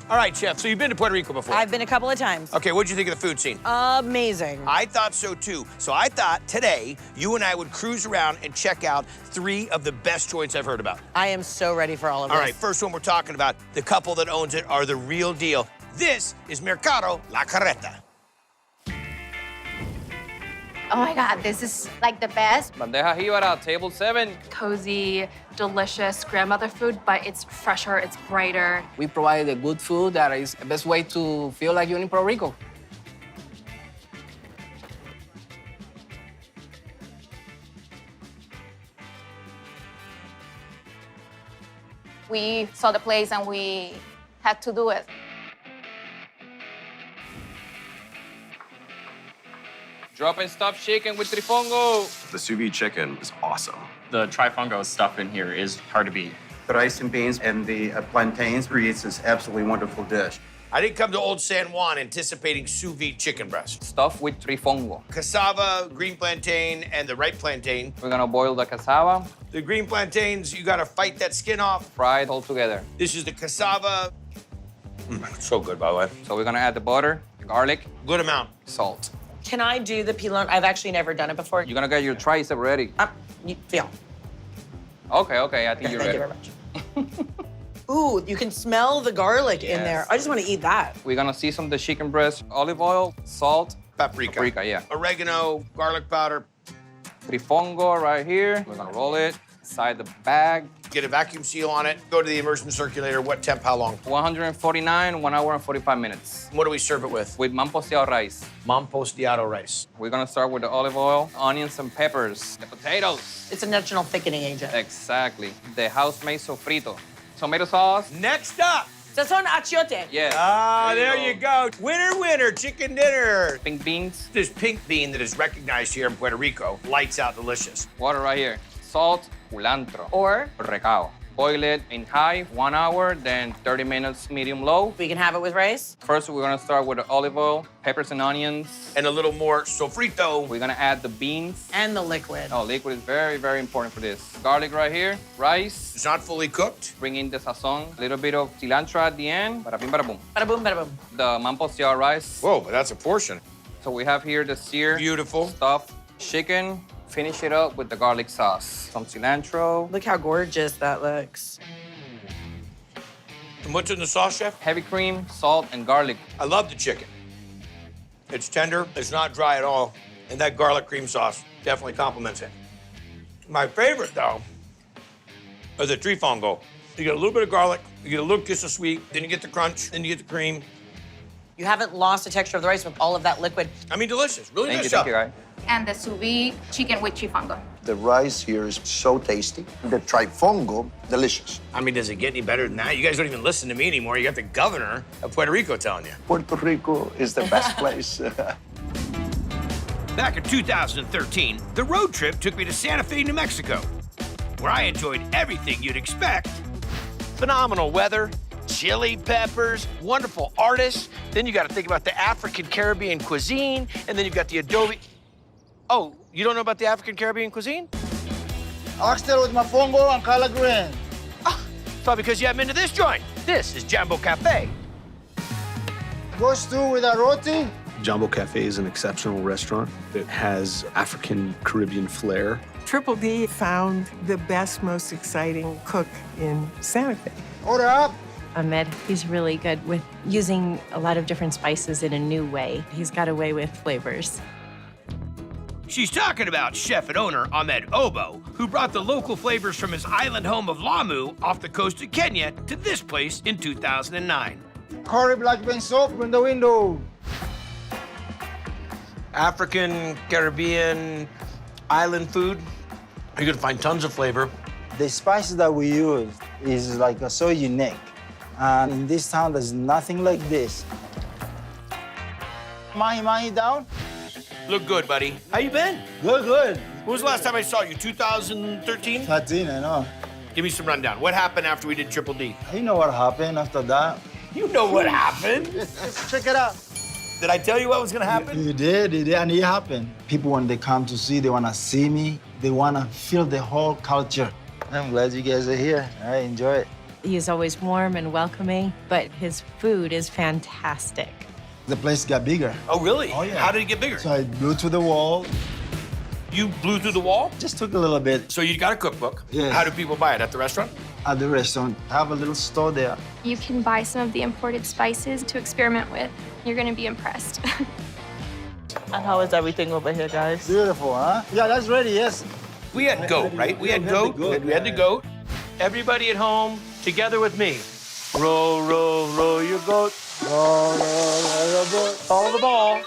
All right, Chef, so you've been to Puerto Rico before? I've been a couple of times. Okay, what'd you think of the food scene? Amazing. I thought so too. So I thought today you and I would cruise around and check out 3 of the best joints I've heard about. I am so ready for all of this. All right, first one we're talking about, the couple that owns it are the real deal. This is Mercado La Carreta. Oh my God, this is like the best. Bandeja jíbara, table 7. Cozy, delicious grandmother food, but it's fresher, it's brighter. We provide the good food that is the best way to feel like you're in Puerto Rico. We saw the place and we had to do it. Drop and stuffed chicken with Trifongo. The sous vide chicken is awesome. The Trifongo stuff in here is hard to beat. The rice and beans and the plantains creates this absolutely wonderful dish. I didn't come to Old San Juan anticipating sous vide chicken breast. Stuffed with Trifongo. Cassava, green plantain, and the ripe plantain. We're gonna boil the cassava, The green plantains, you gotta fight that skin off. fry it all together. This is the cassava. So good, by the way. So we're gonna add the butter, garlic, Good amount. salt. Can I do the pilon? I've actually never done it before. You're gonna get your tricep ready. Yeah. Okay, I think you're Thank ready. you very much. Ooh, you can smell the garlic in there. Yes. I just want to eat that. We're gonna season the chicken breast, olive oil, salt, Paprika. yeah. Oregano, garlic powder. Trifongo right here. We're gonna roll it inside the bag. Get a vacuum seal on it. Go to the immersion circulator. What temp, how long? 149, 1 hour and 45 minutes. What do we serve it with? With mamposteado rice. Mamposteado rice. We're gonna start with the olive oil, onions and peppers, the potatoes. It's a natural thickening agent. Exactly. The house-made sofrito. Tomato sauce. Next up. Sazon achiote. Yes. Ah, there you go. Winner, winner, chicken dinner. Pink beans. This pink bean that is recognized here in Puerto Rico, lights out delicious. Water right here. Salt, culantro. Or recao. Boil it in high, 1 hour, then 30 minutes medium-low. we can have it with rice. First, we're gonna start with the olive oil, peppers and onions. And a little more sofrito. We're gonna add the beans. And the liquid. Oh, liquid is very, very important for this. Garlic right here, rice. It's not fully cooked. Bring in the sazon, a little bit of cilantro at the end. Bada bing, bada boom. Bada boom, bada boom. The mamposteado rice. Whoa, but that's a portion. So we have here the seared, Beautiful. stuffed chicken. Finish it up with the garlic sauce. Some cilantro. Look how gorgeous that looks. And what's in the sauce, Chef? Heavy cream, salt, and garlic. I love the chicken. It's tender, it's not dry at all, and that garlic cream sauce definitely complements it. My favorite, though, is the Trifongo. You get a little bit of garlic, you get a little kiss of sweet, then you get the crunch, then you get the cream. You haven't lost the texture of the rice with all of that liquid. I mean, delicious. Really Thank good you, stuff. guys. And the sous vide chicken with Trifongo. The rice here is so tasty. The Trifongo, delicious. I mean, does it get any better than that? You guys don't even listen to me anymore. You got the governor of Puerto Rico telling you. Puerto Rico is the best place. Back in 2013, the road trip took me to Santa Fe, New Mexico, where I enjoyed everything you'd expect. Phenomenal weather, chili peppers, wonderful artists. Then you got to think about the African Caribbean cuisine, and then you've got the adobe. Oh, you don't know about the African Caribbean cuisine? Oxtail with Mofongo and collard green. It's probably because you haven't been to this joint. This is Jambo Cafe. Go stew with a roti. Jumbo Cafe is an exceptional restaurant that has African Caribbean flair. Triple D found the best, most exciting cook in Santa Fe. Order up. Ahmed, he's really good with using a lot of different spices in a new way. He's got a way with flavors. She's talking about chef and owner Ahmed Obo, who brought the local flavors from his island home of Lamu off the coast of Kenya to this place in 2009. Curry black bean soup in the window. African, Caribbean, island food. You're gonna find tons of flavor. The spices that we use is like so unique. And in this town, there's nothing like this. Mahi down. Look good, buddy. How you been? Good, good. When was the last time I saw you? 2013? 13, I know. Give me some rundown. What happened after we did Triple D? You know what happened after that? You know what happened. Just check it out. Did I tell you what was gonna happen? You did, and it happened. People, when they come to see, they wanna see me. They wanna feel the whole culture. I'm glad you guys are here. I enjoy it. He's always warm and welcoming, but his food is fantastic. The place got bigger. Oh, really? Oh, yeah. How did it get bigger? So I blew to the wall. You blew through the wall? Just took a little bit. So you got a cookbook. Yes. How do people buy it? At the restaurant? At the restaurant, I have a little store there. You can buy some of the imported spices to experiment with. You're gonna be impressed. And how is everything over here, guys? Beautiful, huh? Yeah, that's ready, yes. We had goat, right? We had goat. We had the goat. Everybody at home, together with me. Roll, roll, roll your goat. Roll, roll, roll your boat. Follow the ball.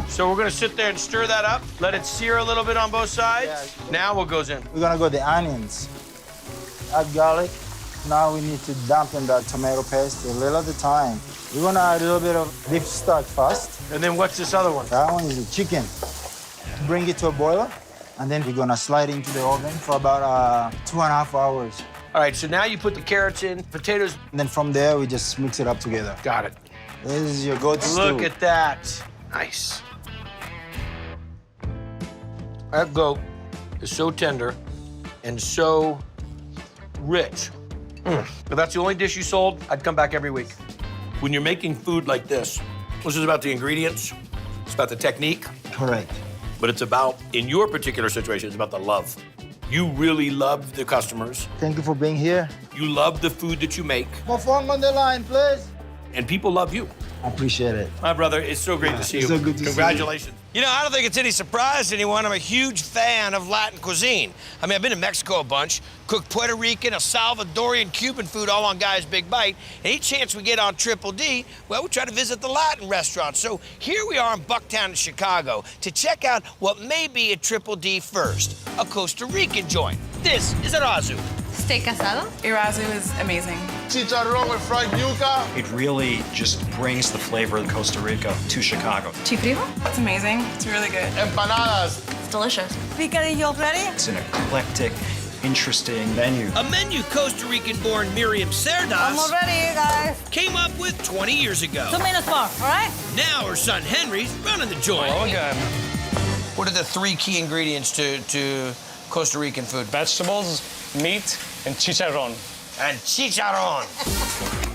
So we're gonna sit there and stir that up, let it sear a little bit on both sides. Yeah. Now what goes in? We're gonna go the onions. Add garlic. Now we need to dampen that tomato paste a little at a time. We're gonna add a little bit of beef stock first. And then what's this other one? That one is the chicken. Bring it to a boil, and then we're gonna slide into the oven for about 2.5 hours. All right, so now you put the carrots in, potatoes. And then from there, we just mix it up together. Got it. This is your goat stew. Look at that. Nice. That goat is so tender and so rich. If that's the only dish you sold, I'd come back every week. When you're making food like this is about the ingredients, it's about the technique, Correct. but it's about, in your particular situation, it's about the love. You really love the customers. Thank you for being here. You love the food that you make, Mofongo on the line, please. and people love you. I appreciate it. My brother, it's so great to see you. so good to see you. Congratulations. You know, I don't think it's any surprise to anyone. I'm a huge fan of Latin cuisine. I mean, I've been to Mexico a bunch, cooked Puerto Rican, El Salvadorian, Cuban food all on Guy's Big Bite. And each chance we get on Triple D, well, we try to visit the Latin restaurants. So here we are in Bucktown in Chicago to check out what may be a Triple D first, a Costa Rican joint. This is Arazu. Steak asado? Irazu is amazing. Chicharrón with fried yuca. It really just brings the flavor of Costa Rica to Chicago. Chifrijo? It's amazing. It's really good. Empanadas. It's delicious. Picadillo ready? It's an eclectic, interesting menu. A menu Costa Rican-born Miriam Cerdas ready, guys. came up with 20 years ago. 2 minutes more, all right? Now her son Henry's running the joint. again. What are the 3 key ingredients to Costa Rican food? Vegetables, meat, and chicharrón. And chicharrón.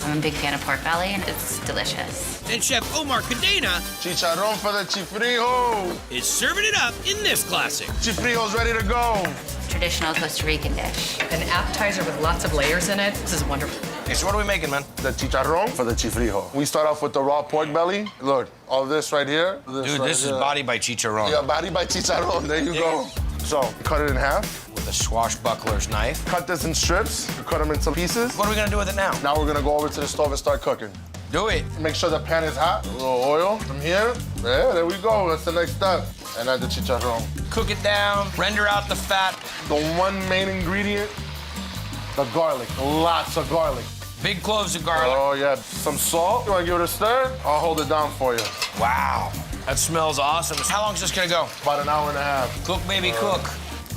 I'm a big fan of pork belly, and it's delicious. And Chef Omar Cadena Chicharrón for the chifrijo. is serving it up in this classic. Chifrijo's ready to go. Traditional Costa Rican dish. An appetizer with lots of layers in it. This is wonderful. Okay, so what are we making, man? The chicharrón for the chifrijo. We start off with the raw pork belly. Look, all this right here. Dude, this is body by chicharrón. Yeah, body by chicharrón. There you go. So, cut it in half. With a swashbuckler's knife. Cut this in strips. Cut them into pieces. What are we gonna do with it now? Now we're gonna go over to the stove and start cooking. Do it. Make sure the pan is hot. A little oil from here. Yeah, there we go. That's the next step. And add the chicharrón. Cook it down, render out the fat. The one main ingredient, the garlic. Lots of garlic. Big cloves of garlic. Oh, yeah. Some salt. You wanna give it a stir? I'll hold it down for you. Wow, that smells awesome. How long is this gonna go? About an hour and a half. Cook, baby, cook.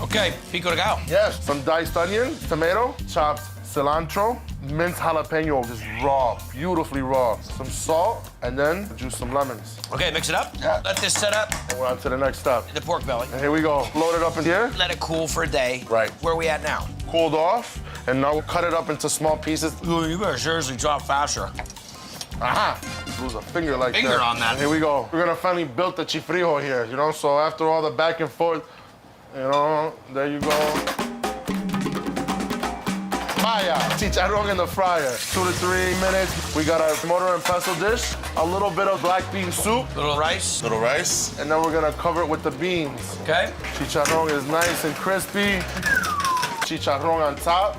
Okay, pico de gallo. Yes, some diced onion, tomato, chopped cilantro, minced jalapeno, just raw, beautifully raw. Some salt, and then juice some lemons. Okay, mix it up. Yeah. Let this set up. And we're on to the next step. The pork belly. And here we go. Load it up in here. Let it cool for a day. Right. Where are we at now? Cooled off, and now we'll cut it up into small pieces. Ooh, you better seriously chop faster. Aha! Lose a finger like Finger that. on that. And here we go. We're gonna finally build the chifrijo here, you know? So after all the back and forth, you know, there you go. Maya, chicharrón in the fryer. 2 to 3 minutes. We got our mortar and pestle dish, a little bit of black bean soup. Little rice. Little rice. And then we're gonna cover it with the beans. Okay. Chicharrón is nice and crispy. Chicharrón on top.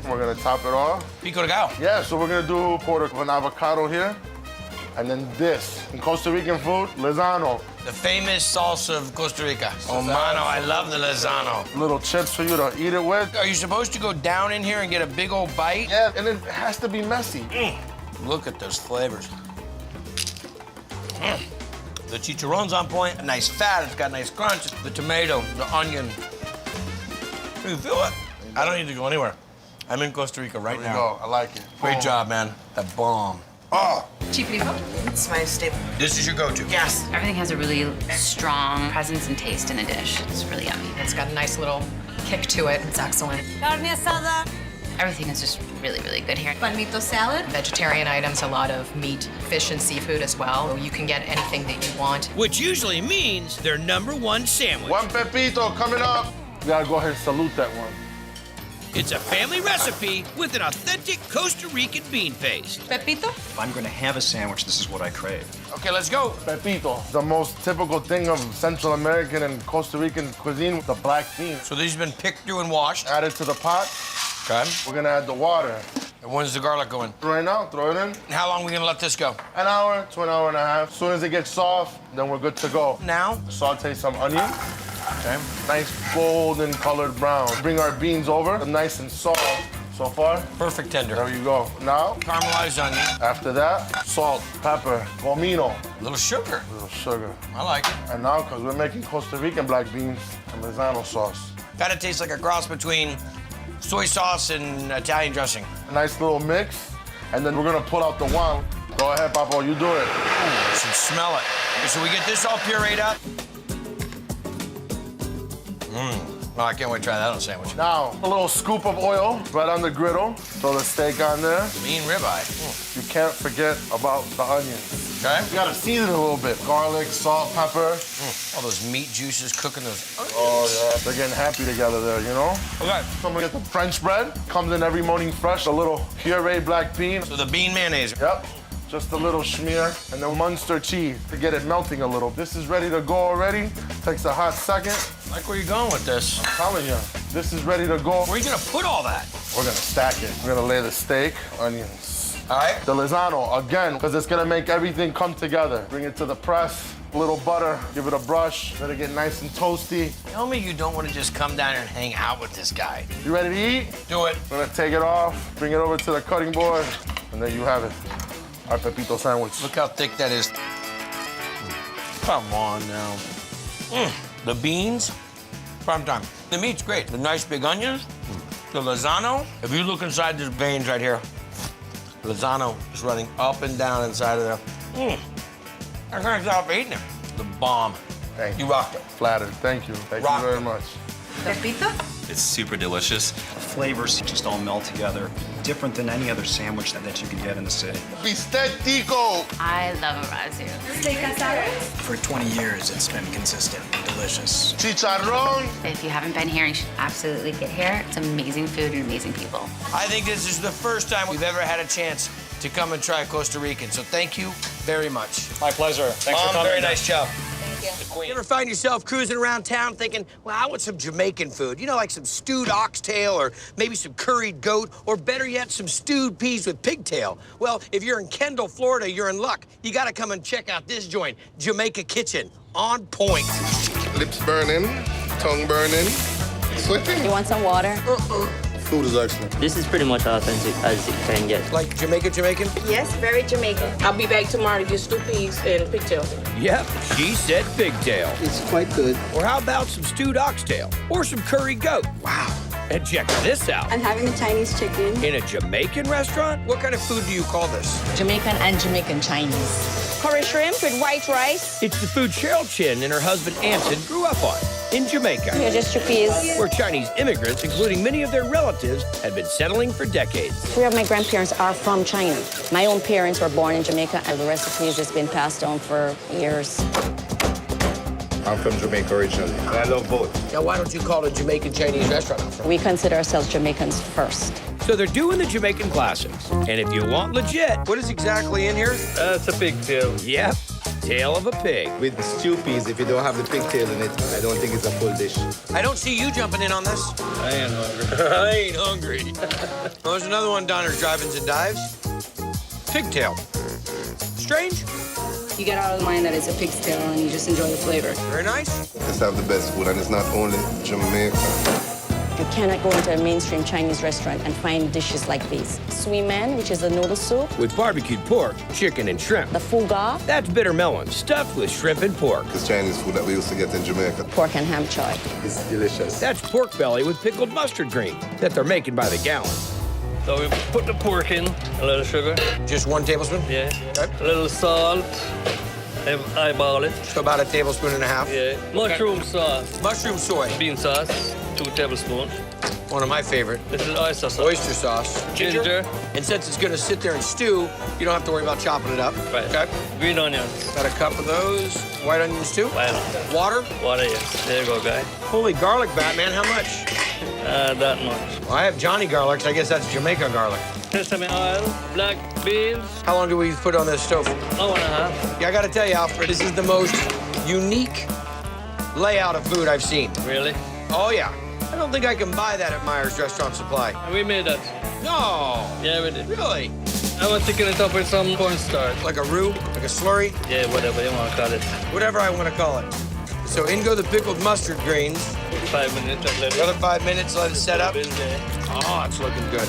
We're gonna top it off. Pico de gallo. Yeah, so we're gonna do a quarter of an avocado here. And then this, in Costa Rican food, lizano. The famous salsa of Costa Rica. Oh, mano, I love the lizano. Little chips for you to eat it with. Are you supposed to go down in here and get a big old bite? Yeah, and it has to be messy. Look at those flavors. The chicharron's on point. A nice fat, it's got nice crunch. The tomato, the onion. You feel it? I don't need to go anywhere. I'm in Costa Rica right There you now. go, I like it. Great job, man. The bomb. Oh, Chifrijo? It's my staple. This is your go-to. Yes. Everything has a really strong presence and taste in the dish. It's really yummy. It's got a nice little kick to it. It's excellent. Carne asada. Everything is just really, really good here. Palmito salad. Vegetarian items, a lot of meat, fish, and seafood as well. You can get anything that you want. Which usually means their #1 sandwich. One Pepito coming up. We gotta go ahead and salute that one. It's a family recipe with an authentic Costa Rican bean paste. Pepito? If I'm going to have a sandwich, this is what I crave. Okay, let's go. Pepito, the most typical thing of Central American and Costa Rican cuisine, the black bean. So these have been picked through and washed. Add it to the pot. Okay. We're gonna add the water. And when's the garlic going? Right now, throw it in. How long are we gonna let this go? An hour to an hour and a half. As soon as it gets soft, then we're good to go. Now? Saute some onion. Okay. Nice golden colored brown. Bring our beans over, nice and soft. So far? Perfect tender. There you go. Now? Caramelized onion. After that, salt, pepper, comino. A little sugar. A little sugar. I like it. And now, because we're making Costa Rican black beans and Lizano sauce. Kind of tastes like a cross between soy sauce and Italian dressing. A nice little mix. And then we're gonna pull out the wine. Go ahead, Papo, you do it. Ooh, I should smell it. Okay, so we get this all pureed up. Oh, I can't wait to try that on a sandwich. Now, a little scoop of oil right on the griddle. Throw the steak on there. Mean ribeye. You can't forget about the onions. Okay. You gotta season it a little bit. Garlic, salt, pepper. All those meat juices cooking those onions. Oh, yeah. They're getting happy together there, you know? Okay. So I'm gonna get the French bread. Comes in every morning fresh. A little pureed black bean. So the bean mayonnaise. Yep. Just a little smear. And then Munster cheese to get it melting a little. This is ready to go already. Takes a hot second. I like where you're going with this. I'm telling you, this is ready to go. Where are you gonna put all that? We're gonna stack it. We're gonna lay the steak, onions. All right. The Lizano, again, because it's gonna make everything come together. Bring it to the press, a little butter, give it a brush, let it get nice and toasty. Tell me you don't want to just come down here and hang out with this guy. You ready to eat? Do it. We're gonna take it off, bring it over to the cutting board, and there you have it. Our Pepito sandwich. Look how thick that is. Come on now. The beans, prime time. The meat's great. The nice big onions, the Lizano. If you look inside these veins right here, Lizano is running up and down inside of there. I can't stop eating it. The bomb. Thank you. You rocked it. Flattered. Thank you. Thank you very much. Pepito? It's super delicious. Flavors just all melt together. Different than any other sandwich that you can get in the city. Bistec tico. I love a razu. Steak asada. For 20 years, it's been consistent and delicious. Chicharrón. If you haven't been here, you should absolutely get here. It's amazing food and amazing people. I think this is the first time we've ever had a chance to come and try Costa Rican, so thank you very much. My pleasure. Thanks for coming. Very nice job. You ever find yourself cruising around town thinking, well, I want some Jamaican food? You know, like some stewed oxtail or maybe some curried goat, or better yet, some stewed peas with pigtail. Well, if you're in Kendall, Florida, you're in luck. You gotta come and check out this joint, Jamaica Kitchen, on point. Lips burning, tongue burning, sweating. You want some water? Food is excellent. This is pretty much authentic as it can get. Like Jamaican? Yes, very Jamaican. I'll be back tomorrow to get stew peas and pigtails. Yep, she said pigtail. It's quite good. Or how about some stewed oxtail? Or some curried goat? Wow. And check this out. I'm having a Chinese chicken. In a Jamaican restaurant? What kind of food do you call this? Jamaican and Jamaican Chinese. Curry shrimp with white rice. It's the food Cheryl Chin and her husband Anson grew up on in Jamaica. Here, just your peas. Where Chinese immigrants, including many of their relatives, had been settling for decades. 3 of my grandparents are from China. My own parents were born in Jamaica, and the recipes has been passed on for years. I'm from Jamaica originally. I love both. Now, why don't you call it a Jamaican Chinese restaurant? We consider ourselves Jamaicans first. So they're doing the Jamaican classics. And if you want legit, what is exactly in here? It's a pigtail. Yep, tail of a pig. With the stew peas, if you don't have the pigtail in it, I don't think it's a full dish. I don't see you jumping in on this. I ain't hungry. I ain't hungry. Well, there's another one down here, drive-ins and dives. Pigtail. Strange? You get out of the mind that it's a pig's tail and you just enjoy the flavor. Very nice. Let's have the best food, and it's not only Jamaica. You cannot go into a mainstream Chinese restaurant and find dishes like these. Sui man, which is a noodle soup. With barbecued pork, chicken, and shrimp. The phu ga. That's bitter melon, stuffed with shrimp and pork. It's Chinese food that we used to get in Jamaica. Pork and ham choy. It's delicious. That's pork belly with pickled mustard green that they're making by the gallon. So we put the pork in, a little sugar. Just 1 tablespoon? Yeah. Okay. A little salt, Eyeball it. So about a tablespoon and a half? Yeah. Mushroom sauce. Mushroom soy. Bean sauce, 2 tablespoons. One of my favorite. This is oyster sauce. Oyster sauce. Ginger. And since it's gonna sit there and stew, you don't have to worry about chopping it up. Right. Okay. Green onions. Got a cup of those. White onions too? White onions. Water? Water, yes. There you go, guy. Holy garlic, Batman, how much? That much. Well, I have Johnny garlics. I guess that's Jamaica garlic. Sesame oil, black beans. How long do we put on this stove? Hour and a half. Yeah, I gotta tell you, Alfred, this is the most unique layout of food I've seen. Really? Oh, yeah. I don't think I can buy that at Myers Restaurant Supply. We made that. No. Yeah, we did. Really? I was thickening it up with some cornstarch. Like a roux? Like a slurry? Yeah, whatever you want to call it. Whatever I want to call it. So in go the pickled mustard greens. 5 minutes. Another 5 minutes, let it set up. Oh, it's looking good.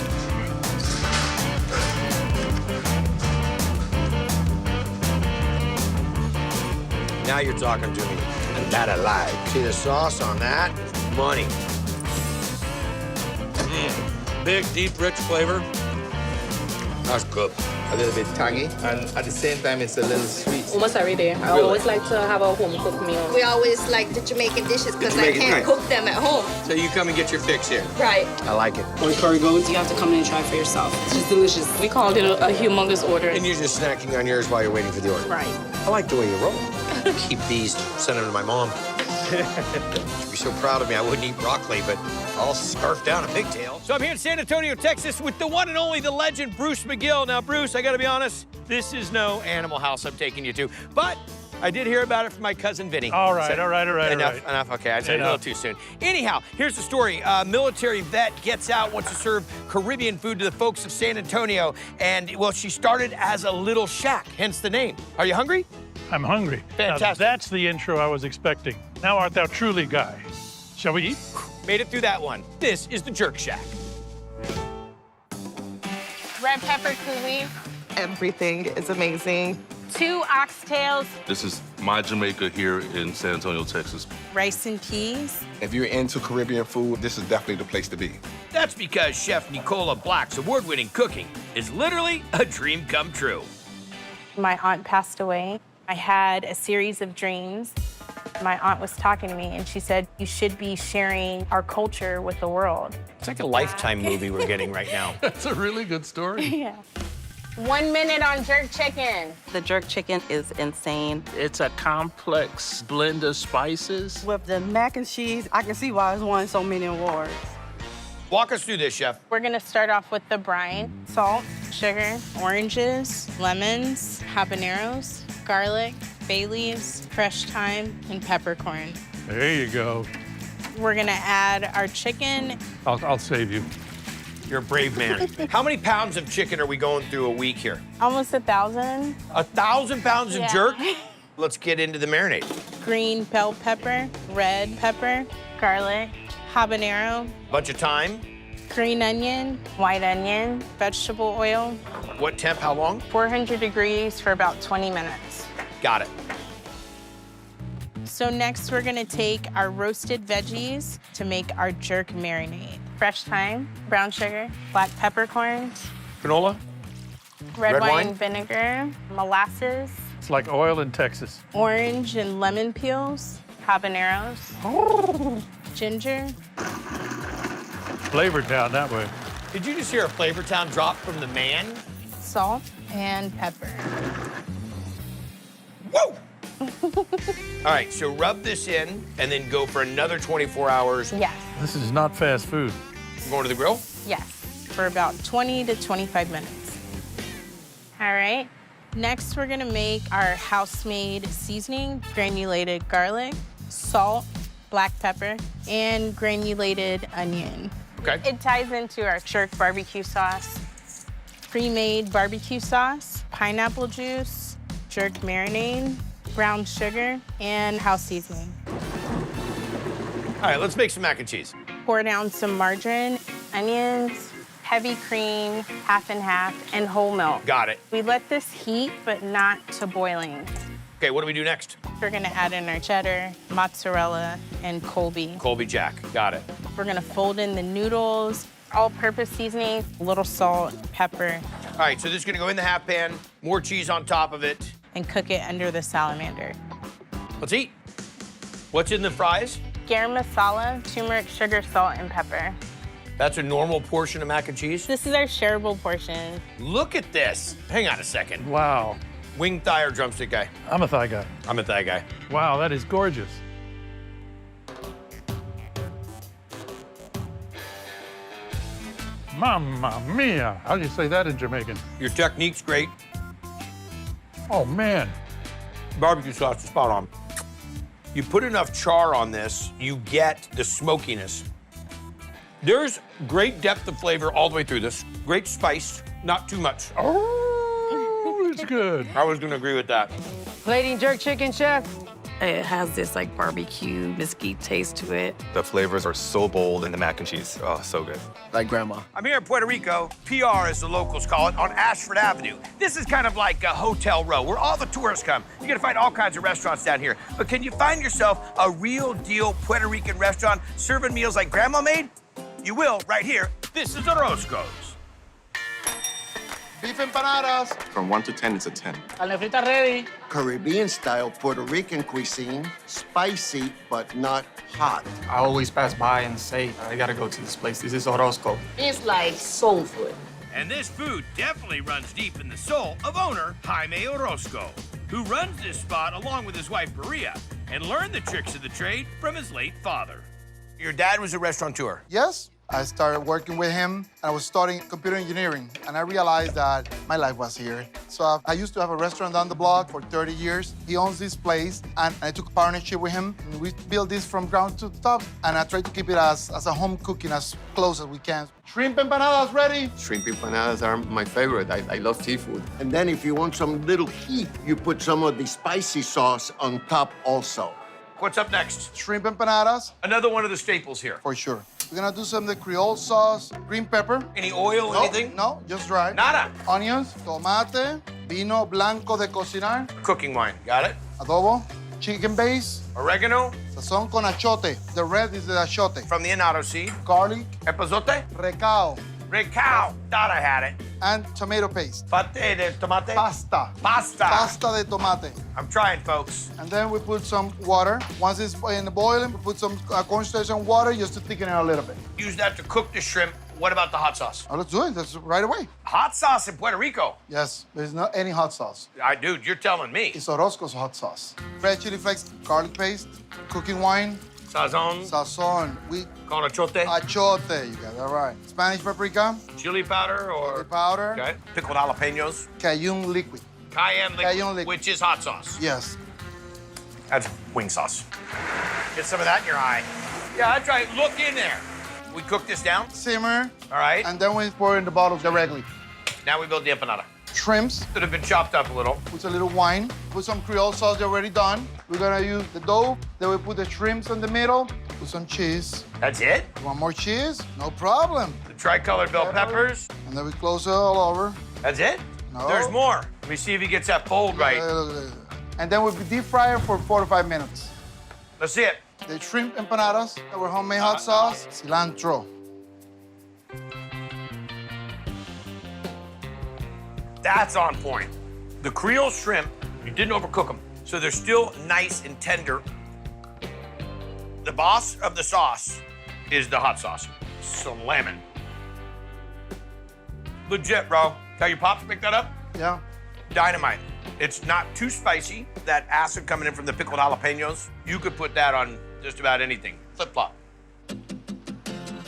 Now you're talking to me. And that I like. See the sauce on that? Money. Big, deep, rich flavor. That's good. A little bit tangy, and at the same time, it's a little sweet. Almost every day. I always like to have a home-cooked meal. We always like the Jamaican dishes because I can't cook them at home. So you come and get your fix here. Right. I like it. When curry goes, you have to come in and try for yourself. It's just delicious. We called it a humongous order. And you're just snacking on yours while you're waiting for the order. Right. I like the way you roll. Keep these, send them to my mom. She'd be so proud of me. I wouldn't eat broccoli, but I'll scarf down a pigtail. So I'm here in San Antonio, Texas, with the one and only, the legend, Bruce McGill. Now, Bruce, I gotta be honest, this is no Animal House I'm taking you to, but I did hear about it from my cousin Vinny. All right. Enough. Okay, I said it a little too soon. Anyhow, here's the story. A military vet gets out, wants to serve Caribbean food to the folks of San Antonio, and, well, she started as a little shack, hence the name. Are you hungry? I'm hungry. Fantastic. Now, that's the intro I was expecting. Now art thou truly Guy. Shall we eat? Made it through that one. This is the Jerk Shack. Red pepper coulis. Everything is amazing. 2 oxtails. This is my Jamaica here in San Antonio, Texas. Rice and peas. If you're into Caribbean food, this is definitely the place to be. That's because Chef Nicola Black's award-winning cooking is literally a dream come true. My aunt passed away. I had a series of dreams. My aunt was talking to me, and she said, you should be sharing our culture with the world. It's like a Lifetime movie we're getting right now. That's a really good story. Yeah. 1 minute on jerk chicken. The jerk chicken is insane. It's a complex blend of spices. With the mac and cheese, I can see why it's won so many awards. Walk us through this, Chef. We're gonna start off with the brine. Salt, sugar, oranges, lemons, habaneros, garlic, bay leaves, fresh thyme, and peppercorn. There you go. We're gonna add our chicken. I'll save you. You're a brave man. How many pounds of chicken are we going through a week here? Almost 1,000. 1,000 pounds of jerk? Let's get into the marinade. Green bell pepper, red pepper, garlic, habanero. Bunch of thyme. Green onion, white onion, vegetable oil. What temp, how long? 400 degrees for about 20 minutes. Got it. So next we're gonna take our roasted veggies to make our jerk marinade. Fresh thyme, brown sugar, black peppercorns, Canola? red wine vinegar, molasses, It's like oil in Texas. orange and lemon peels, habaneros, ginger. Flavored down that way. Did you just hear a Flavortown drop from the man? Salt and pepper. Whoa! All right, so rub this in and then go for another 24 hours. Yes. This is not fast food. Going to the grill? Yes, for about 20 to 25 minutes. All right. Next, we're gonna make our house-made seasoning, granulated garlic, salt, black pepper, and granulated onion. Okay. It ties into our jerk barbecue sauce, pre-made barbecue sauce, pineapple juice, jerk marinade, brown sugar, and house seasoning. All right, let's make some mac and cheese. Pour down some margarine, onions, heavy cream, half and half, and whole milk. Got it. We let this heat, but not to boiling. Okay, what do we do next? We're gonna add in our cheddar, mozzarella, and Colby. Colby Jack, got it. We're gonna fold in the noodles, all-purpose seasoning, a little salt, pepper. All right, so this is gonna go in the half pan, more cheese on top of it. and cook it under the salamander. Let's eat. What's in the fries? Garam masala, turmeric, sugar, salt, and pepper. That's a normal portion of mac and cheese? This is our shareable portion. Look at this. Hang on a second. Wow. Wing, thigh, or drumstick guy? I'm a thigh guy. I'm a thigh guy. Wow, that is gorgeous. Mamma mia. How do you say that in Jamaican? Your technique's great. Oh, man. Barbecue sauce is spot on. You put enough char on this, you get the smokiness. There's great depth of flavor all the way through this. Great spice, not too much. Oh, it's good. I was gonna agree with that. Plating jerk chicken, chef. It has this like barbecue mesquite taste to it. The flavors are so bold in the mac and cheese. Oh, so good. Like grandma. I'm here in Puerto Rico, PR as the locals call it, on Ashford Avenue. This is kind of like a hotel row where all the tourists come. You're gonna find all kinds of restaurants down here. But can you find yourself a real deal Puerto Rican restaurant serving meals like grandma made? You will right here. This is Orozco's. Beef empanadas. From 1 to 10, it's a 10. Carne frita ready. Caribbean-style Puerto Rican cuisine, spicy but not hot. I always pass by and say, I gotta go to this place. This is Orozco. It's like soul food. And this food definitely runs deep in the soul of owner Jaime Orozco, who runs this spot along with his wife Maria and learned the tricks of the trade from his late father. Your dad was a restaurateur. Yes. I started working with him, and I was studying computer engineering, and I realized that my life was here. So I used to have a restaurant down the block for 30 years. He owns this place, and I took a partnership with him. And we built this from ground to top, and I tried to keep it as a home cooking, as close as we can. Shrimp empanadas ready. Shrimp empanadas are my favorite. I love seafood. And then if you want some little heat, you put some of the spicy sauce on top also. What's up next? Shrimp empanadas. Another one of the staples here. For sure. We're gonna do some of the Creole sauce, green pepper. Any oil, anything? No, just dry. Nada. Onions, tomate, vino blanco de cocinar. Cooking wine, got it? Adobo, chicken base. Oregano. Sazón con achote. The red is the achote. From the annatto seed. Garlic. Epazote. Recao. Recao. Thought I had it. And tomato paste. Pate de tomate. Pasta. Pasta. Pasta de tomate. I'm trying, folks. And then we put some water. Once it's in the boiling, we put some cornstarch and water just to thicken it a little bit. Use that to cook the shrimp. What about the hot sauce? Oh, let's do it. That's right away. Hot sauce in Puerto Rico? Yes, there's not any hot sauce. Dude, you're telling me. It's Orozco's hot sauce. Red chili flakes, garlic paste, cooking wine. Sazon. Sazon. Con achote. Achote, you got that right. Spanish paprika. Chili powder or? Chili powder. Okay. Pickled jalapenos. Cayenne liquid. Cayenne liquid, which is hot sauce. Yes. That's wing sauce. Get some of that in your eye. Yeah, that's right. Look in there. We cook this down. Simmer. All right. And then we pour in the bottles directly. Now we build the empanada. Shrimps. That have been chopped up a little. Put a little wine. Put some Creole sauce already done. We're gonna use the dough. Then we put the shrimps in the middle. Put some cheese. That's it? Want more cheese? No problem. The tricolored bell peppers. And then we close it all over. That's it? No. There's more. Let me see if he gets that fold right. And then we deep fry it for 4 to 5 minutes. Let's see it. The shrimp empanadas, our homemade hot sauce, cilantro. That's on point. The Creole shrimp, you didn't overcook them, so they're still nice and tender. The boss of the sauce is the hot sauce. Slamming. Legit, bro. How your pops picked that up? Yeah. Dynamite. It's not too spicy. That acid coming in from the pickled jalapenos, you could put that on just about anything. Flip-flop.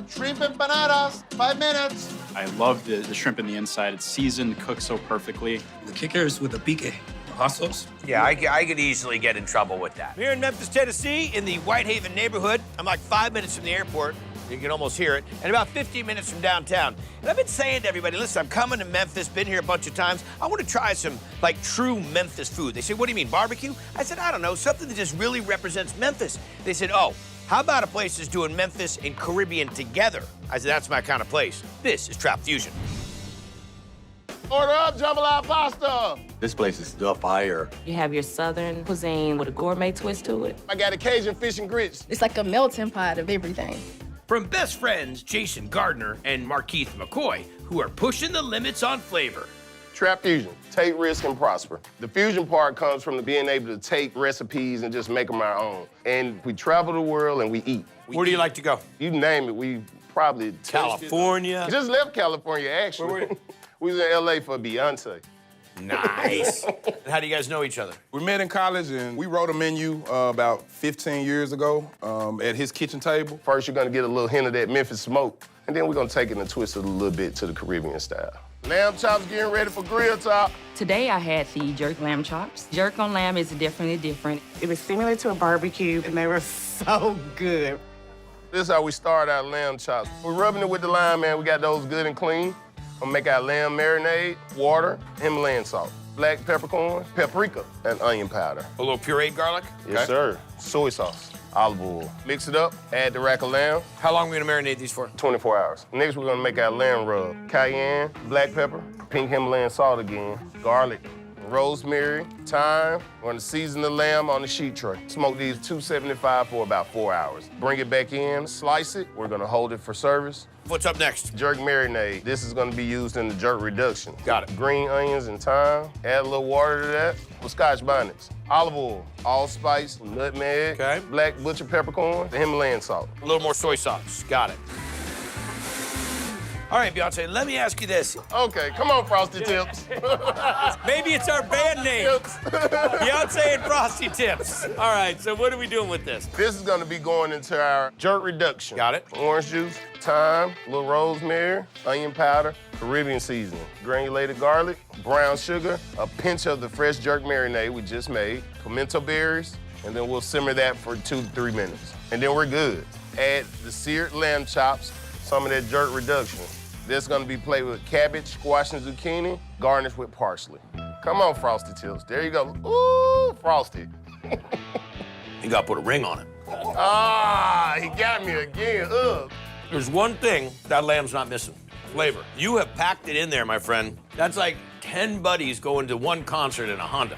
Shrimp empanadas, 5 minutes. I love the shrimp in the inside. It's seasoned, cooked so perfectly. The kicker is with the pique, the hot sauce. Yeah, I could easily get in trouble with that. Here in Memphis, Tennessee, in the Whitehaven neighborhood, I'm like 5 minutes from the airport. You can almost hear it. And about 15 minutes from downtown. And I've been saying to everybody, listen, I'm coming to Memphis, been here a bunch of times. I want to try some, like, true Memphis food. They say, what do you mean, barbecue? I said, I don't know, something that just really represents Memphis. They said, oh, how about a place that's doing Memphis and Caribbean together? I said, that's my kind of place. This is Trap Fusion. Order up jambalaya pasta. This place is the fire. You have your southern cuisine with a gourmet twist to it. I got a Cajun fish and grits. It's like a melting pot of everything. From best friends Jason Gardner and Markeith McCoy, who are pushing the limits on flavor, Trap fusion, take risk and prosper. The fusion part comes from the being able to take recipes and just make them our own. And we travel the world and we eat. Where do you like to go? You name it, we probably California. Just left California, actually. Where were you? We was in LA for Beyonce. Nice. How do you guys know each other? We met in college and we wrote a menu about 15 years ago at his kitchen table. First, you're gonna get a little hint of that Memphis smoke, and then we're gonna take it and twist it a little bit to the Caribbean style. Lamb chops getting ready for grill top. Today I had the jerk lamb chops. Jerk on lamb is definitely different. It was similar to a barbecue, and they were so good. This is how we start our lamb chops. We're rubbing it with the lime, man. We got those good and clean. Gonna make our lamb marinade, water, Himalayan salt, black peppercorn, paprika, and onion powder. A little pureed garlic? Yes, sir. Soy sauce, olive oil. Mix it up, add the rack of lamb. How long are we gonna marinate these for? 24 hours. Next, we're gonna make our lamb rub. Cayenne, black pepper, pink Himalayan salt again, garlic, rosemary, thyme. We're gonna season the lamb on the sheet tray. Smoke these 275 for about 4 hours. Bring it back in, slice it. We're gonna hold it for service. What's up next? Jerk marinade. This is gonna be used in the jerk reduction. Got it. Green onions and thyme. Add a little water to that. With scotch bonnets. Olive oil, allspice, nutmeg, black butcher peppercorn, the Himalayan salt. A little more soy sauce. Got it. All right, Beyonce, let me ask you this. Okay, come on, Frosty Tips. Maybe it's our band name. Beyonce and Frosty Tips. All right, so what are we doing with this? This is gonna be going into our jerk reduction. Got it. Orange juice, thyme, a little rosemary, onion powder, Caribbean seasoning, granulated garlic, brown sugar, a pinch of the fresh jerk marinade we just made, pimento berries, and then we'll simmer that for 2 to 3 minutes. And then we're good. Add the seared lamb chops, some of that jerk reduction. This is gonna be played with cabbage, squash, and zucchini, garnished with parsley. Come on, Frosty Tips. There you go. Ooh, Frosty. You gotta put a ring on it. Ah, he got me again. Ugh. There's one thing that lamb's not missing. Flavor. You have packed it in there, my friend. That's like 10 buddies going to one concert in a Honda.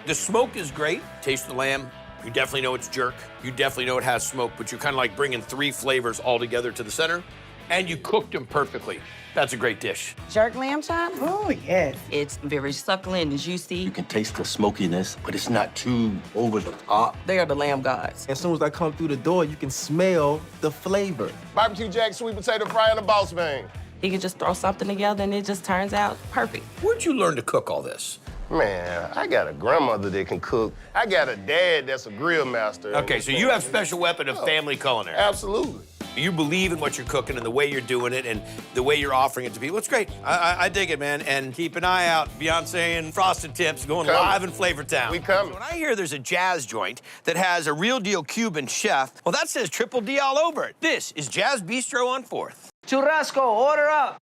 The smoke is great. Taste the lamb. You definitely know it's jerk. You definitely know it has smoke, but you're kind of like bringing 3 flavors all together to the center, and you cooked them perfectly. That's a great dish. Jerk lamb chops? Oh, yes. It's very succulent and juicy. You can taste the smokiness, but it's not too over the top. They are the lamb gods. As soon as I come through the door, you can smell the flavor. Barbecue jack, sweet potato fry, and a boss bang. He can just throw something together and it just turns out perfect. Where'd you learn to cook all this? Man, I got a grandmother that can cook. I got a dad that's a grill master. Okay, so you have special weapon of family culinary. Absolutely. You believe in what you're cooking and the way you're doing it and the way you're offering it to people. It's great. I dig it, man. And keep an eye out. Beyonce and Frosted Tips going live in Flavor Town. We coming. When I hear there's a jazz joint that has a real deal Cuban chef, well, that says Triple D all over it. This is Jazz Bistro on 4th. Churrasco, order up.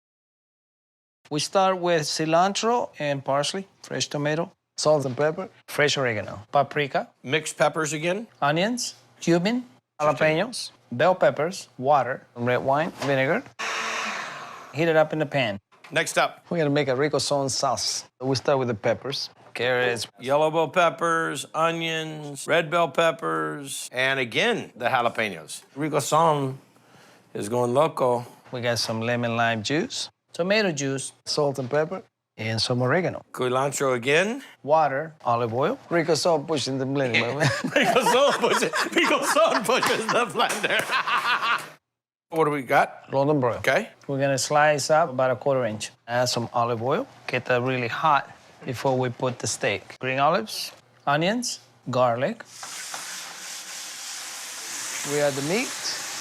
We start with cilantro and parsley, fresh tomato, salt and pepper, fresh oregano, paprika, mixed peppers again, onions, cumin, jalapenos, bell peppers, water, red wine, vinegar. Heat it up in the pan. Next up. We're gonna make a rico son sauce. We start with the peppers, carrots, yellow bell peppers, onions, red bell peppers, and again, the jalapenos. Rico son is going loco. We got some lemon lime juice, tomato juice, salt and pepper, and some oregano. Cilantro again. Water, olive oil. Rico son pushing the blender, man. Rico son pushes the blender. What do we got? Golden broil. Okay. We're gonna slice up about 1/4 inch. Add some olive oil. Get that really hot before we put the steak. Green olives, onions, garlic. We add the meat.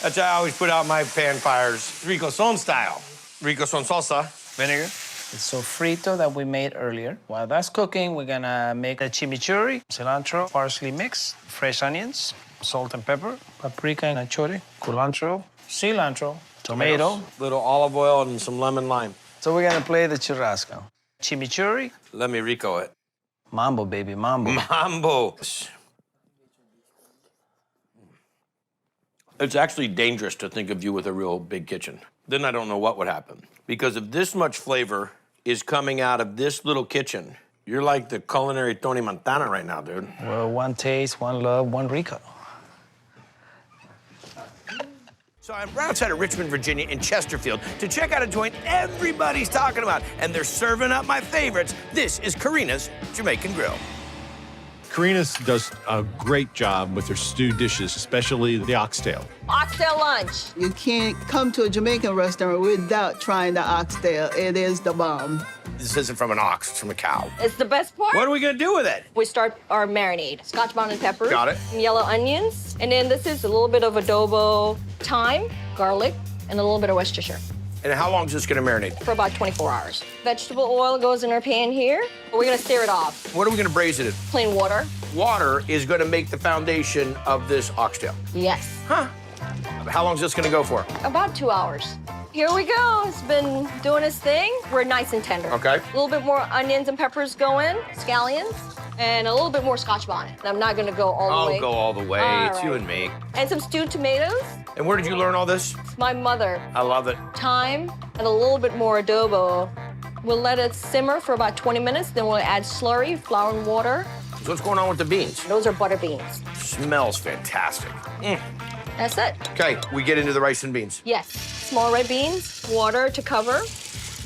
That's how I always put out my pan fires, Rico son style. Rico son salsa. Vinegar. It's sofrito that we made earlier. While that's cooking, we're gonna make a chimichurri, cilantro, parsley mix, fresh onions, salt and pepper, paprika and achori, culantro, cilantro, tomato. Little olive oil and some lemon lime. So we're gonna play the churrasco. Chimichurri. Let me Rico it. Mambo, baby, mambo. Mambo. It's actually dangerous to think of you with a real big kitchen. Then I don't know what would happen. Because if this much flavor is coming out of this little kitchen, you're like the culinary Tony Montana right now, dude. Well, one taste, one love, one Rico. So I'm right outside of Richmond, Virginia in Chesterfield to check out a joint everybody's talking about, and they're serving up my favorites. This is Karina's Jamaican Grill. Karina's does a great job with her stew dishes, especially the oxtail. Oxtail lunch. You can't come to a Jamaican restaurant without trying the oxtail. It is the bomb. This isn't from an ox, it's from a cow. It's the best part. What are we gonna do with it? We start our marinade. Scotch bonnet peppers. Got it. Yellow onions. And then this is a little bit of adobo, thyme, garlic, and a little bit of Worcestershire. And how long is this gonna marinate? For about 24 hours. Vegetable oil goes in our pan here. We're gonna stir it off. What are we gonna braise it in? Plain water. Water is gonna make the foundation of this oxtail. Yes. Huh. How long is this gonna go for? About 2 hours. Here we go. It's been doing its thing. We're nice and tender. Okay. A little bit more onions and peppers go in, scallions, and a little bit more Scotch bonnet. I'm not gonna go all the way. I'll go all the way. All It's you right. and me. And some stewed tomatoes. And where did you learn all this? My mother. I love it. Thyme and a little bit more adobo. We'll let it simmer for about 20 minutes. Then we'll add slurry, flour, and water. So what's going on with the beans? Those are butter beans. Smells fantastic. That's it. Okay, we get into the rice and beans. Yes. Small red beans, water to cover,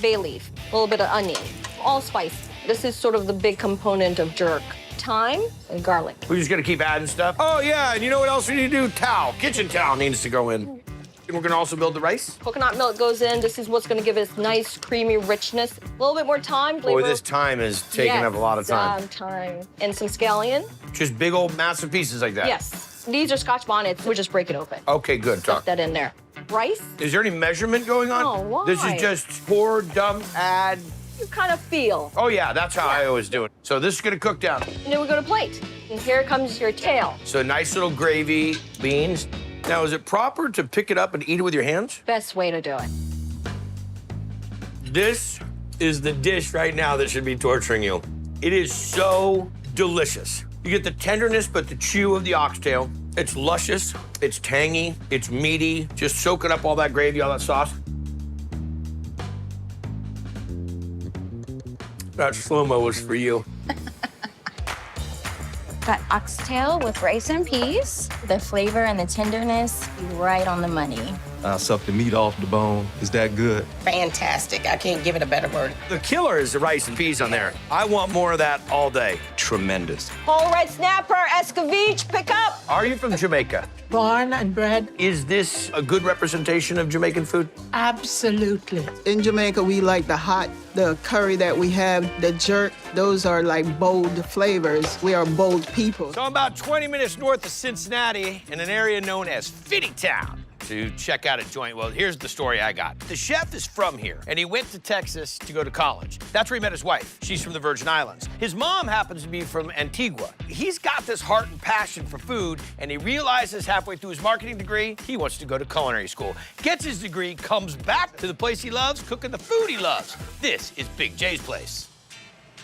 bay leaf, a little bit of onion, all spice. This is sort of the big component of jerk. Thyme and garlic. We're just gonna keep adding stuff? Oh, yeah, and you know what else we need to do? Towel. Kitchen towel needs to go in. And we're gonna also build the rice? Coconut milk goes in. This is what's gonna give us nice, creamy richness. A little bit more thyme. Boy, this thyme is taking up a lot of time. Thyme. And some scallion. Just big old massive pieces like that? Yes. These are Scotch bonnets. We'll just break it open. Okay, good. Stuff that in there. Rice. Is there any measurement going on? Oh, why? This is just pour, dump, add. You kind of feel. Oh, yeah, that's how I always do it. So this is gonna cook down. And then we go to plate. And here comes your tail. So nice little gravy, beans. Now, is it proper to pick it up and eat it with your hands? Best way to do it. This is the dish right now that should be torturing you. It is so delicious. You get the tenderness, but the chew of the oxtail. It's luscious, it's tangy, it's meaty, just soaking up all that gravy, all that sauce. That slow-mo was for you. Got oxtail with rice and peas. The flavor and the tenderness, right on the money. Suck the meat off the bone. Is that good? Fantastic. I can't give it a better word. The killer is the rice and peas on there. I want more of that all day. Tremendous. Whole red snapper, escovitch, pick up. Are you from Jamaica? Born and bred. Is this a good representation of Jamaican food? Absolutely. In Jamaica, we like the hot, the curry that we have, the jerk. Those are like bold flavors. We are bold people. So I'm about 20 minutes north of Cincinnati in an area known as Fittitown to check out a joint. Well, here's the story I got. The chef is from here, and he went to Texas to go to college. That's where he met his wife. She's from the Virgin Islands. His mom happens to be from Antigua. He's got this heart and passion for food, and he realizes halfway through his marketing degree, he wants to go to culinary school. Gets his degree, comes back to the place he loves, cooking the food he loves. This is Big J's place.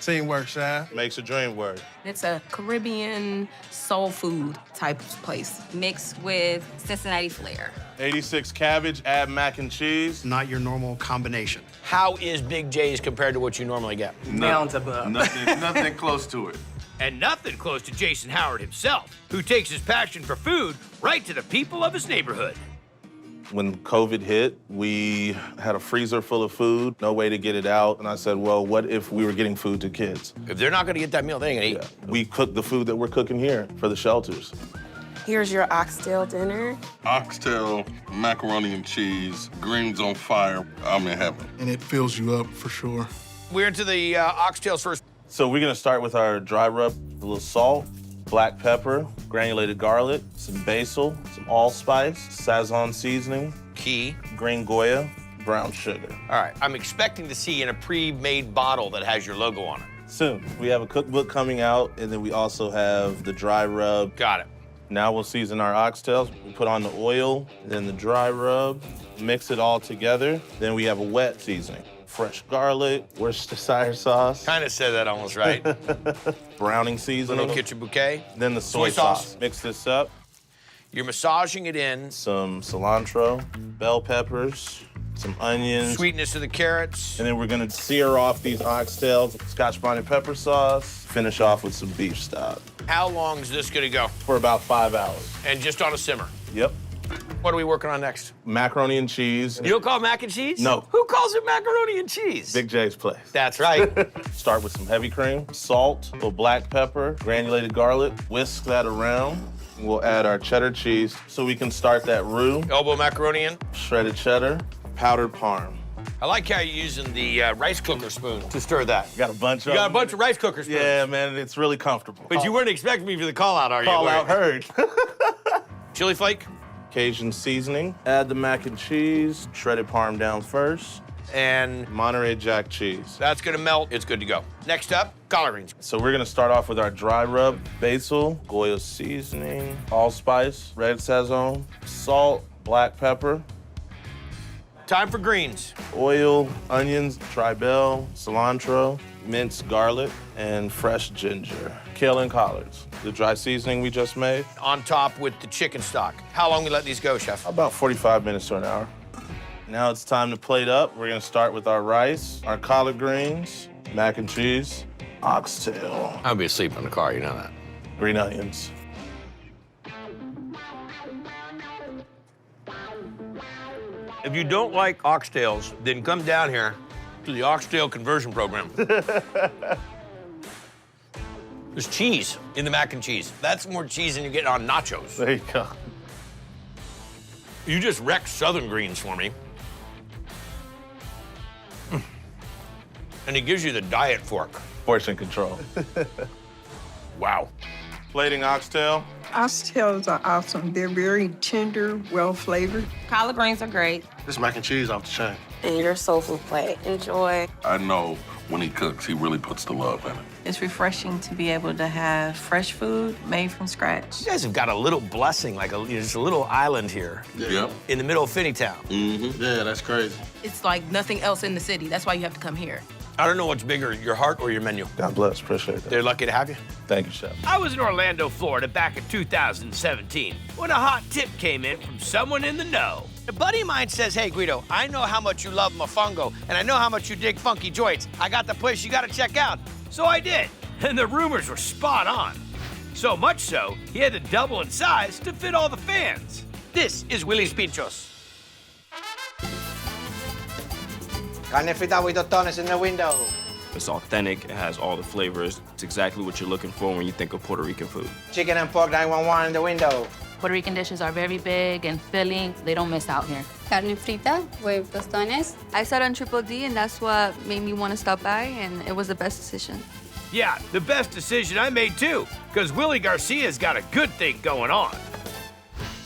Teamwork, chef. Makes a dream work. It's a Caribbean soul food type of place. Mixed with Cincinnati flair. 86 cabbage, add mac and cheese. Not your normal combination. How is Big J's compared to what you normally get? Mounds above. Nothing close to it. And nothing close to Jason Howard himself, who takes his passion for food right to the people of his neighborhood. When COVID hit, we had a freezer full of food, no way to get it out. And I said, well, what if we were getting food to kids? If they're not gonna get that meal, they ain't gonna eat. We cook the food that we're cooking here for the shelters. Here's your oxtail dinner. Oxtail, macaroni and cheese, greens on fire. I'm in heaven. And it fills you up for sure. We're into the oxtails first. So we're gonna start with our dry rub, a little salt, black pepper, granulated garlic, some basil, some allspice, Sazon seasoning, Key. green Goya, brown sugar. All right, I'm expecting to see in a pre-made bottle that has your logo on it. Soon. We have a cookbook coming out, and then we also have the dry rub. Got it. Now we'll season our oxtails. We put on the oil, then the dry rub, mix it all together. Then we have a wet seasoning. Fresh garlic, Worcestershire sauce. Kind of said that almost right. Browning seasoning. Little kitchen bouquet. Then the soy sauce. Mix this up. You're massaging it in. Some cilantro, bell peppers, some onions. Sweetness of the carrots. And then we're gonna sear off these oxtails, Scotch bonnet pepper sauce, finish off with some beef stock. How long is this gonna go? For about 5 hours. And just on a simmer? Yep. What are we working on next? Macaroni and cheese. You don't call it mac and cheese? No. Who calls it macaroni and cheese? Big J's place. That's right. Start with some heavy cream, salt, a little black pepper, granulated garlic. Whisk that around. We'll add our cheddar cheese so we can start that roux. Elbow macaroni in. Shredded cheddar, powdered parm. I like how you're using the rice cooker spoon to stir that. Got a bunch You got a bunch of rice cooker spoons. Yeah, man, it's really comfortable. But you weren't expecting me for the call out, are you? Call out heard. Chili flake. Cajun seasoning. Add the mac and cheese, shredded parm down first. And Monterey Jack cheese. That's gonna melt. It's good to go. Next up, collard greens. So we're gonna start off with our dry rub, basil, Goya seasoning, allspice, red sazon, salt, black pepper. Time for greens. Oil, onions, tribel, cilantro, minced garlic, and fresh ginger. Kale and collards. The dry seasoning we just made. On top with the chicken stock. How long we let these go, Chef? About 45 minutes to an hour. Now it's time to plate up. We're gonna start with our rice, our collard greens, mac and cheese, oxtail. I'll be asleep in the car, you know that. Green onions. If you don't like oxtails, then come down here to the oxtail conversion program. There's cheese in the mac and cheese. That's more cheese than you get on nachos. There you go. You just wrecked Southern greens for me. And he gives you the diet fork. Portion control. Wow. Plating oxtail. Oxtails are awesome. They're very tender, well-flavored. Collard greens are great. This mac and cheese off the chain. And your soul food plate. Enjoy. I know when he cooks, he really puts the love in it. It's refreshing to be able to have fresh food made from scratch. You guys have got a little blessing, like just a little island here. Yeah. In the middle of Finneytown. Mm-hmm. Yeah, that's crazy. It's like nothing else in the city. That's why you have to come here. I don't know what's bigger, your heart or your menu. God bless, appreciate that. They're lucky to have you. Thank you, Chef. I was in Orlando, Florida back in 2017 when a hot tip came in from someone in the know. A buddy of mine says, hey, Guido, I know how much you love mofongo, and I know how much you dig funky joints. I got the place you gotta check out. So I did, and the rumors were spot on. So much so, he had to double in size to fit all the fans. This is Willie's Pinchos. Carne frita with tostones in the window. It's authentic, it has all the flavors. It's exactly what you're looking for when you think of Puerto Rican food. Chicken and pork 911 in the window. Puerto Rican dishes are very big and filling. They don't miss out here. Carne frita with tostones. I sat on Triple D, and that's what made me want to stop by, and it was the best decision. Yeah, the best decision I made too, because Willie Garcia's got a good thing going on.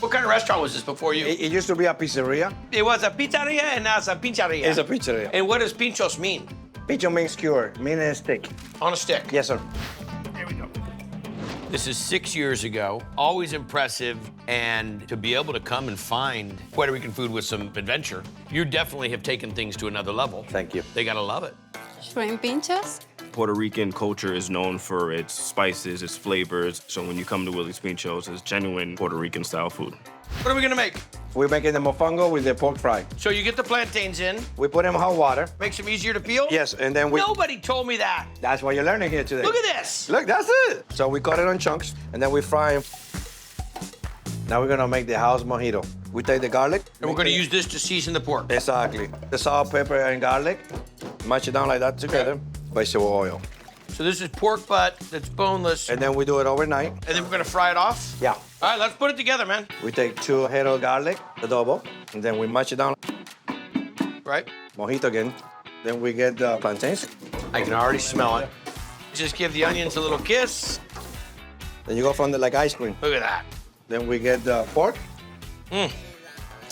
What kind of restaurant was this before you? It used to be a pizzeria. It was a pizzeria and now it's a pincheria. It's a pizzeria. And what does pinchos mean? Pincho means skewer, meaning a stick. On a stick? Yes, sir. There we go. This is 6 years ago. Always impressive. And to be able to come and find Puerto Rican food with some adventure, you definitely have taken things to another level. Thank you. They gotta love it. Shrimp pinchos. Puerto Rican culture is known for its spices, its flavors. So when you come to Willie's Pinchos, it's genuine Puerto Rican style food. What are we gonna make? We're making the mofongo with the pork fry. So you get the plantains in. We put them in hot water. Makes them easier to peel? Yes, and then we... Nobody told me that. That's what you're learning here today. Look at this. Look, that's it. So we cut it on chunks, and then we fry them. Now we're gonna make the house mojito. We take the garlic. And we're gonna use this to season the pork. Exactly. The salt, pepper, and garlic. Mash it down like that together. Okay. Vegetable oil. So this is pork butt that's boneless. And then we do it overnight. And then we're gonna fry it off? Yeah. All right, let's put it together, man. We take 2 head of garlic, adobo, and then we mash it down. Right. Mojito again. Then we get the plantains. I can already smell it. Just give the onions a little kiss. Then you go from the like ice cream. Look at that. Then we get the pork. Mm.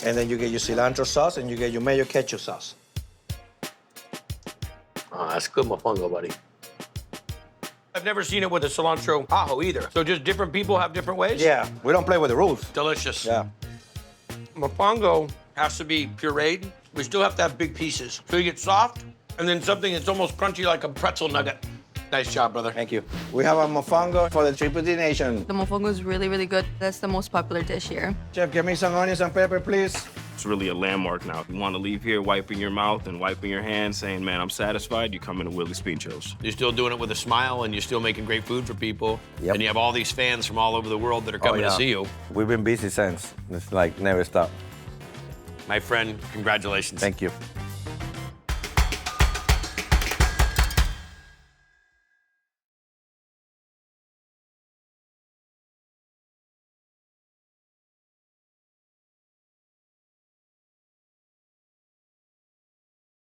And then you get your cilantro sauce and you get your mayo ketchup sauce. Oh, that's good mofongo, buddy. I've never seen it with a cilantro ajo either. So just different people have different ways? Yeah, we don't play with the rules. Delicious. Yeah. Mofongo has to be pureed. We still have to have big pieces. So you get soft, and then something that's almost crunchy like a pretzel nugget. Nice job, brother. Thank you. We have a mofongo for the Triple D Nation. The mofongo is really, really good. That's the most popular dish here. Chef, give me some onions and pepper, please. It's really a landmark now. If you want to leave here wiping your mouth and wiping your hands saying, man, I'm satisfied, you come into Willie's Pinchos. You're still doing it with a smile, and you're still making great food for people. And you have all these fans from all over the world that are coming to see you. We've been busy since. It's like never stop. My friend, congratulations. Thank you.